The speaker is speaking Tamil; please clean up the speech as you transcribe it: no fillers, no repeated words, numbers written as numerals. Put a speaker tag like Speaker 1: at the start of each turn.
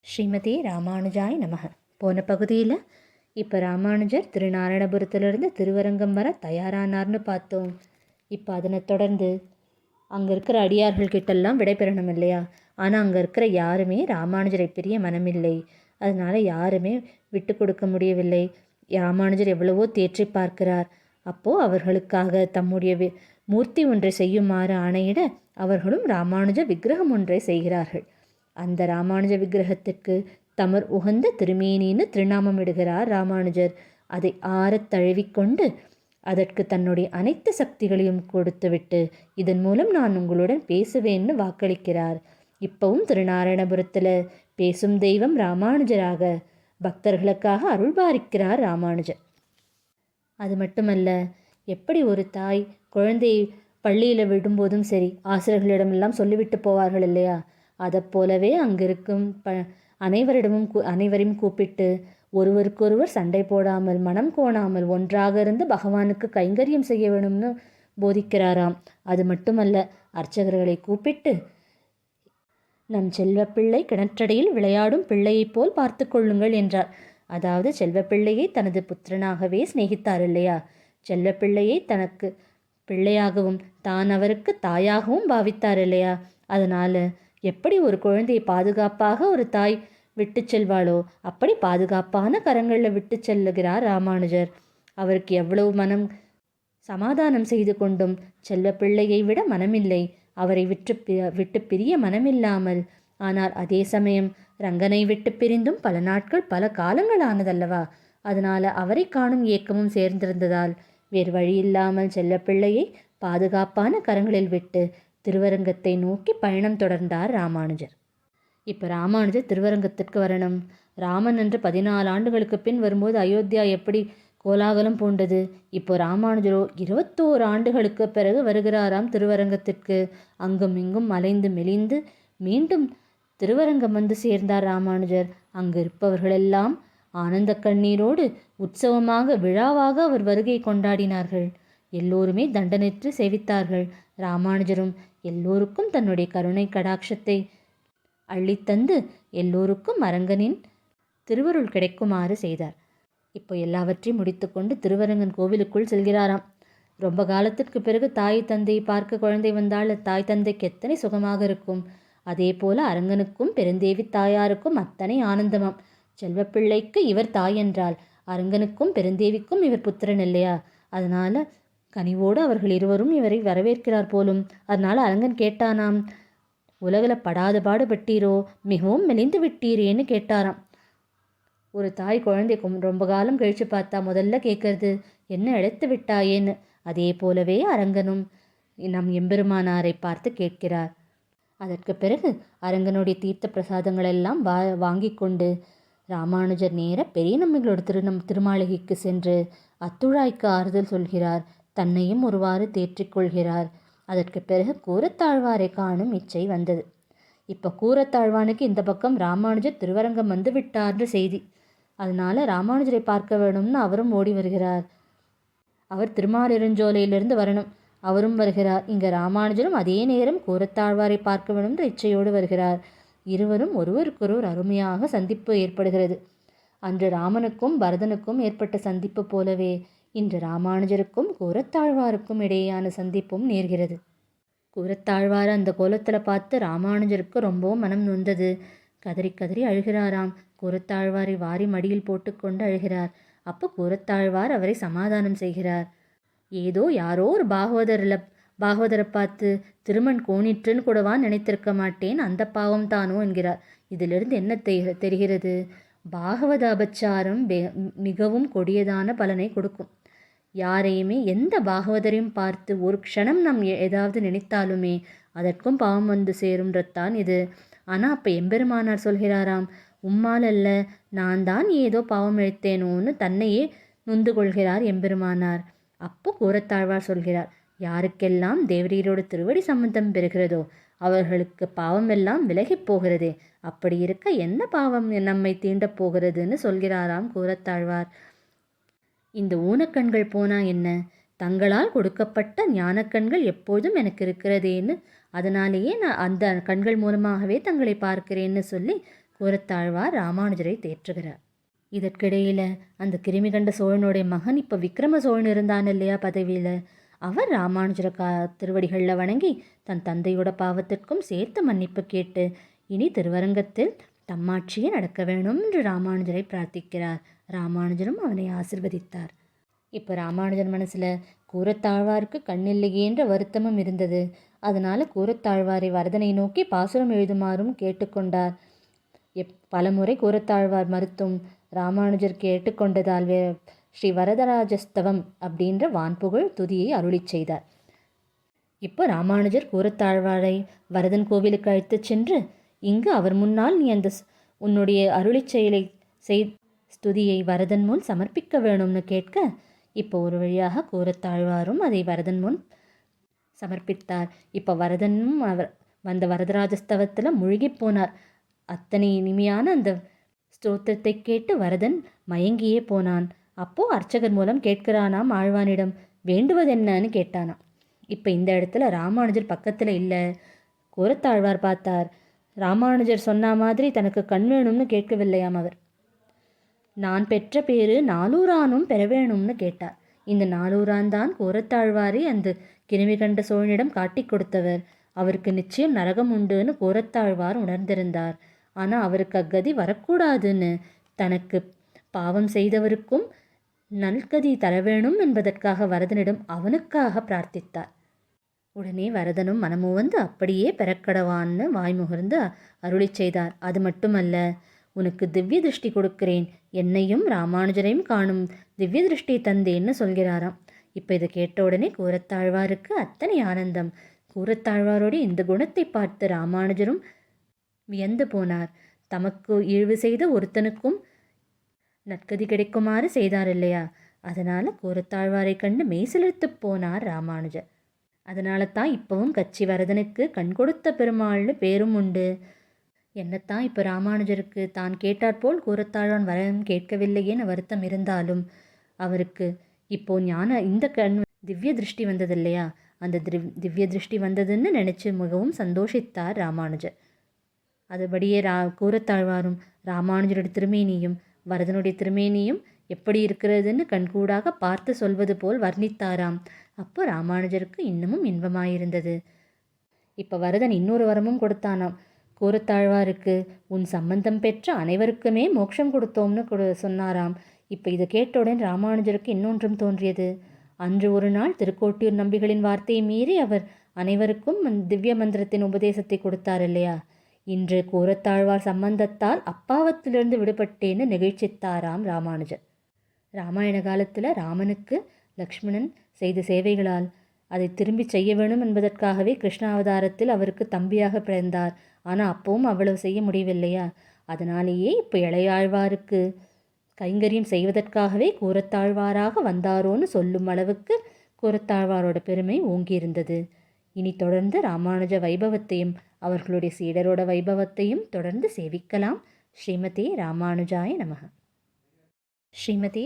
Speaker 1: ஸ்ரீமதி ராமானுஜாய் நமக. போன பகுதியில் இப்போ ராமானுஜர் திருநாராயணபுரத்துலேருந்து திருவரங்கம் வர தயாரானார்னு பார்த்தோம். இப்போ அதனை தொடர்ந்து அங்கே இருக்கிற அடியார்கள்கிட்டெல்லாம் விடைபெறணும் இல்லையா? ஆனால் அங்கே இருக்கிற யாருமே ராமானுஜரை பிரிய மனமில்லை. அதனால் யாருமே விட்டு கொடுக்க முடியவில்லை. ராமானுஜர் எவ்வளவோ தேற்றி பார்க்கிறார். அப்போது அவர்களுக்காக தம்முடைய மூர்த்தி ஒன்றை செய்யுமாறு ஆணையிட அவர்களும் ராமானுஜ விக்கிரகம் ஒன்றை செய்கிறார்கள். அந்த ராமானுஜ விக்கிரகத்திற்கு தமர் உகந்த திருமேனின்னு திருநாமம் இடுகிறார் ராமானுஜர். அதை ஆறத் தழுவிக்கொண்டு அதற்கு தன்னுடைய அனைத்து சக்திகளையும் கொடுத்துவிட்டு இதன் மூலம் நான் உங்களுடன் பேசுவேன்னு வாக்களிக்கிறார். இப்பவும் திருநாராயணபுரத்தில் பேசும் தெய்வம் ராமானுஜராக பக்தர்களுக்காக அருள்பாரிக்கிறார் ராமானுஜர். அது மட்டுமல்ல, எப்படி ஒரு தாய் குழந்தையை பள்ளியில் விடும்போதும் சரி ஆசிரியர்களிடமெல்லாம் சொல்லிவிட்டு போவார்கள் இல்லையா? அதை போலவே அங்கிருக்கும் அனைவரையும் கூப்பிட்டு ஒருவருக்கொருவர் சண்டை போடாமல் மனம் கோணாமல் ஒன்றாக இருந்து பகவானுக்கு கைங்கரியம் செய்ய வேணும்னு போதிக்கிறாராம். அது மட்டுமல்ல, அர்ச்சகர்களை கூப்பிட்டு நம் செல்வப்பிள்ளை கிணற்றடியில் விளையாடும் பிள்ளையைப் போல் பார்த்து கொள்ளுங்கள் என்றார். அதாவது செல்வப்பிள்ளையை தனது புத்திரனாகவே சிநேகித்தார் இல்லையா? செல்வப்பிள்ளையை தனக்கு பிள்ளையாகவும் தான் அவருக்கு தாயாகவும் பாவித்தார் இல்லையா? அதனால் எப்படி ஒரு குழந்தையை பாதுகாப்பாக ஒரு தாய் விட்டு செல்வாளோ அப்படி பாதுகாப்பான கரங்களில் விட்டு செல்லுகிறார் ராமானுஜர். அவருக்கு எவ்வளவு மனம் சமாதானம் செய்து கொண்டும் செல்ல பிள்ளையை விட மனமில்லை. அவரை விட்டு பிரிய மனமில்லாமல். ஆனால் அதே சமயம் ரங்கனை விட்டு பிரிந்தும் பல நாட்கள் பல காலங்கள் ஆனதல்லவா? அதனால் அவரை காணும் ஏக்கமும் சேர்ந்திருந்ததால் வேறு வழியில்லாமல் செல்ல பிள்ளையை பாதுகாப்பான கரங்களில் விட்டு திருவரங்கத்தை நோக்கி பயணம் தொடர்ந்தார் ராமானுஜர். இப்போ ராமானுஜர் திருவரங்கத்திற்கு வரணும். ராமன் என்று 14 ஆண்டுகளுக்கு பின் வரும்போது அயோத்தியா எப்படி கோலாகலம் பூண்டது. இப்போ ராமானுஜரோ 21 ஆண்டுகளுக்கு பிறகு வருகிறாராம் திருவரங்கத்திற்கு. அங்கும் இங்கும் அலைந்து மெலிந்து மீண்டும் திருவரங்கம் வந்து சேர்ந்தார் ராமானுஜர். அங்கு இருப்பவர்களெல்லாம் ஆனந்த கண்ணீரோடு உற்சவமாக விழாவாக அவர் வருகை கொண்டாடினார்கள். எல்லோருமே தண்டனைற்று சேவித்தார்கள். ராமானுஜரும் எல்லோருக்கும் தன்னுடைய கருணை கடாட்சத்தை அள்ளித்தந்து எல்லோருக்கும் அரங்கனின் திருவருள் கிடைக்குமாறு செய்தார். இப்போ எல்லாவற்றையும் முடித்துக்கொண்டு திருவரங்கன் கோவிலுக்குள் செல்கிறாராம். ரொம்ப காலத்திற்கு பிறகு தாய் தந்தையை பார்க்க குழந்தை வந்தால் தாய் தந்தைக்கு எத்தனை சுகமாக இருக்கும். அதே போல அரங்கனுக்கும் பெருந்தேவி தாயாருக்கும் அத்தனை ஆனந்தமாம். செல்வப்பிள்ளைக்கு இவர் தாய் என்றால் அரங்கனுக்கும் பெருந்தேவிக்கும் இவர் புத்திரன் இல்லையா? அதனால் கனிவோடு அவர்கள் இருவரும் இவரை வரவேற்கிறார் போலும். அதனால் அரங்கன் கேட்டானாம், உலகில் படாத பாடுபட்டீரோ, மிகவும் மெலிந்து விட்டீரேன்னு கேட்டாராம். ஒரு தாய் குழந்தை ரொம்ப காலம் கழித்து பார்த்தா முதல்ல கேட்கறது என்ன இழைத்து விட்டாயேன்னு. அதே போலவே அரங்கனும் நம் எம்பெருமானாரை பார்த்து கேட்கிறார். அதற்கு பிறகு அரங்கனுடைய தீர்த்த பிரசாதங்களெல்லாம் வாங்கி கொண்டு ராமானுஜர் நேர பெரிய நம்பிகளோட திருமாளிகைக்கு சென்று அத்துழாய்க்கு ஆறுதல் சொல்கிறார். தன்னையும் ஒருவாறு தேற்றிக்கொள்கிறார். அதற்கு பிறகு கூரத்தாழ்வாரை காணும் இச்சை வந்தது. இப்போ கூரத்தாழ்வானுக்கு இந்த பக்கம் ராமானுஜர் திருவரங்கம் வந்து விட்டார்ன்ற செய்தி. அதனால் ராமானுஜரை பார்க்க வேணும்னு அவரும் ஓடி வருகிறார். அவர் திருமாலிருஞ்சோலையிலிருந்து வரணும். அவரும் வருகிறார். இங்கே ராமானுஜரும் அதே நேரம் கூரத்தாழ்வாரை பார்க்க வேணும்ன்ற இச்சையோடு வருகிறார். இருவரும் ஒருவருக்கொருவர் அருமையாக சந்திப்பு ஏற்படுகிறது. அன்று ராமனுக்கும் பரதனுக்கும் ஏற்பட்ட சந்திப்பு போலவே இன்று ராமானுஜருக்கும் கூரத்தாழ்வாருக்கும் இடையேயான சந்திப்பும் நேர்கிறது. கூரத்தாழ்வார் அந்த கோலத்தில் பார்த்து ராமானுஜருக்கு ரொம்பவும் மனம் நொந்தது. கதறி கதறி அழுகிறாராம். கூரத்தாழ்வாரை வாரி மடியில் போட்டுக்கொண்டு அழுகிறார். அப்போ கூரத்தாழ்வார் அவரை சமாதானம் செய்கிறார். ஏதோ யாரோ ஒரு பாகவதரை பார்த்து திருமண் கோணிற்றுன்னு கூடவா நினைத்திருக்க மாட்டேன், அந்த பாவம் தானோ என்கிறார். இதிலிருந்து என்ன தெரிகிறது? பாகவத அபச்சாரம் மிகவும் கொடியதான பலனை கொடுக்கும். யாரையுமே எந்த பாகவதரையும் பார்த்து ஒரு க்ஷணம் நாம் ஏதாவது நினைத்தாலுமே அதற்கும் பாவம் வந்து சேரும்ன்றத்தான் இது. ஆனால் அப்போ எம்பெருமானார் சொல்கிறாராம், உம்மால் அல்ல, நான் தான் ஏதோ பாவம் இழைத்தேனோன்னு தன்னையே நொந்து கொள்கிறார் எம்பெருமானார். அப்போ கூரத்தாழ்வார் சொல்கிறார், யாருக்கெல்லாம் தேவரீரோட திருவடி சம்பந்தம் பெறுகிறதோ அவர்களுக்கு பாவமெல்லாம் விலகி போகிறதே. அப்படி இருக்க என்ன பாவம் நம்மை தீண்டப் போகிறதுன்னு சொல்கிறாராம் கூரத்தாழ்வார். இந்த ஊனக்கண்கள் போனா என்ன, தங்களால் கொடுக்கப்பட்ட ஞானக்கண்கள் எப்போதும் எனக்கு இருக்கிறதேன்னு, அதனாலேயே நான் அந்த கண்கள் மூலமாகவே தங்களை பார்க்கிறேன்னு சொல்லி கூரத்தாழ்வார் ராமானுஜரை தேற்றுகிறார். இதற்கிடையில் அந்த கிருமி கண்ட சோழனுடைய மகன் இப்போ விக்ரம சோழன் இருந்தான் இல்லையா பதவியில், அவர் ராமானுஜர திருவடிகளில் வணங்கி தன் தந்தையோட பாவத்திற்கும் சேர்த்து மன்னிப்பு கேட்டு இனி திருவரங்கத்தில் தம்மாட்சியே நடக்க வேணும் என்று ராமானுஜரை பிரார்த்திக்கிறார். ராமானுஜரும் அவனை ஆசிர்வதித்தார். இப்போ ராமானுஜர் மனசில் கூரத்தாழ்வாருக்கு கண்ணில்லையேன்ற வருத்தமும் இருந்தது. அதனால் கூரத்தாழ்வாரை வரதனை நோக்கி பாசுரம் எழுதுமாறும் கேட்டுக்கொண்டார். பலமுறை கூரத்தாழ்வார் மறுத்தும் ராமானுஜர் கேட்டுக்கொண்டதால் ஸ்ரீ வரதராஜஸ்தவம் அப்படின்ற வான்புகழ் துதியை அருளிச் செய்தார். இப்போ ராமானுஜர் கூரத்தாழ்வாரை வரதன் கோவிலுக்கு அழைத்துச் சென்று, இங்கு அவர் முன்னால் நீ அந்த உன்னுடைய அருளிச் செயலை ஸ்துதியை வரதன் முன் சமர்ப்பிக்க வேணும்னு கேட்க, இப்போ ஒரு வழியாக கூரத்தாழ்வாரும் அதை வரதன் முன் சமர்ப்பித்தார். இப்போ வரதனும் அவர் வந்த வரதராஜஸ்தவத்தில் முழுகி போனார். அத்தனை இனிமையான அந்த ஸ்தோத்திரத்தை கேட்டு வரதன் மயங்கியே போனான். அப்போது அர்ச்சகர் மூலம் கேட்கிறானாம் ஆழ்வானிடம், வேண்டுவது என்னன்னு கேட்டானாம். இப்போ இந்த இடத்துல ராமானுஜர் பக்கத்தில் இல்லை. கூரத்தாழ்வார் பார்த்தார். ராமானுஜர் சொன்ன மாதிரி தனக்கு கண் வேணும்னு கேட்கவில்லையாம். அவர் நான் பெற்ற பேரு நாலூரானும் பெற வேணும்னு கேட்டார். இந்த நாலூரான் தான் கூரத்தாழ்வாரை அந்த கிருமி கண்ட சோழனிடம் காட்டி கொடுத்தவர். அவருக்கு நிச்சயம் நரகம் உண்டுன்னு கூரத்தாழ்வார் உணர்ந்திருந்தார். ஆனால் அவருக்கு அக்கதி வரக்கூடாதுன்னு தனக்கு பாவம் செய்தவருக்கும் நல்கதி தர வேணும் என்பதற்காக வரதனிடம் அவனுக்காக பிரார்த்தித்தார். உடனே வரதனும் மனமு வந்து அப்படியே பெறக்கடவான்னு வாய்முகர்ந்து அருளி செய்தார். அது மட்டுமல்ல, உனக்கு திவ்ய திருஷ்டி கொடுக்கிறேன், என்னையும் ராமானுஜரையும் காணும் திவ்ய திருஷ்டி தந்தேன்னு சொல்கிறாராம். இப்போ இதை கேட்ட உடனே கூரத்தாழ்வாருக்கு அத்தனை ஆனந்தம். கூரத்தாழ்வாரோடு இந்த குணத்தை பார்த்து ராமானுஜரும் வியந்து போனார். தமக்கு இழிவு செய்த ஒருத்தனுக்கும் நற்கதி கிடைக்குமாறு செய்தார் இல்லையா, அதனால் கூரத்தாழ்வாரை கண்டு மெய்சிலிர்த்து போனார் ராமானுஜர். அதனால தான் இப்போவும் கச்சி வரதனுக்கு கண் கொடுத்த பெருமாள்னு பேரும் உண்டு. என்னத்தான் இப்போ ராமானுஜருக்கு தான் கேட்டாற்போல் கூரத்தாழ்வான் வரம் கேட்கவில்லையேன்னு வருத்தம் இருந்தாலும் அவருக்கு இப்போ இந்த திவ்ய திருஷ்டி வந்தது இல்லையா, அந்த திவ்ய திருஷ்டி வந்ததுன்னு நினச்சி மிகவும் சந்தோஷித்தார் ராமானுஜர். அதுபடியே கூரத்தாழ்வாரும் ராமானுஜருடைய திருமேனியும் வரதனுடைய திருமேனியும் எப்படி இருக்கிறதுன்னு கண்கூடாக பார்த்து சொல்வது போல் வர்ணித்தாராம். அப்போ ராமானுஜருக்கு இன்னமும் இன்பமாயிருந்தது. இப்போ வரதன் இன்னொரு வரமும் கொடுத்தானாம். கூரத்தாழ்வாருக்கு உன் சம்பந்தம் பெற்ற அனைவருக்குமே மோட்சம் கொடுத்தோம்னு சொன்னாராம். இப்போ இதை கேட்டவுடன் ராமானுஜருக்கு இன்னொன்றும் தோன்றியது. அன்று ஒரு நாள் திருக்கோட்டியூர் நம்பிகளின் வார்த்தையை மீறி அவர் அனைவருக்கும் திவ்ய மந்திரத்தின் உபதேசத்தை கொடுத்தார் இல்லையா, இன்று கூரத்தாழ்வார் சம்பந்தத்தால் அப்பாவத்திலிருந்து விடுபட்டேன்னு நிகழ்ச்சித்தாராம் ராமானுஜர். ராமாயண காலத்தில் ராமனுக்கு லக்ஷ்மணன் செய்த சேவைகளால் அதை திரும்பி செய்ய வேணும் என்பதற்காகவே கிருஷ்ணாவதாரத்தில் அவருக்கு தம்பியாக பிறந்தார். ஆனால் அப்பவும் அவ்வளவு செய்ய முடியவில்லையா, அதனாலேயே இப்போ இளையாழ்வாருக்கு கைங்கரியம் செய்வதற்காகவே கூரத்தாழ்வாராக வந்தாரோன்னு சொல்லும் அளவுக்கு கூரத்தாழ்வாரோட பெருமை ஓங்கியிருந்தது. இனி தொடர்ந்து ராமானுஜ வைபவத்தையும் அவர்களுடைய சீடரோட வைபவத்தையும் தொடர்ந்து சேவிக்கலாம். ஸ்ரீமதே ராமானுஜாய நமக. ஸ்ரீமதே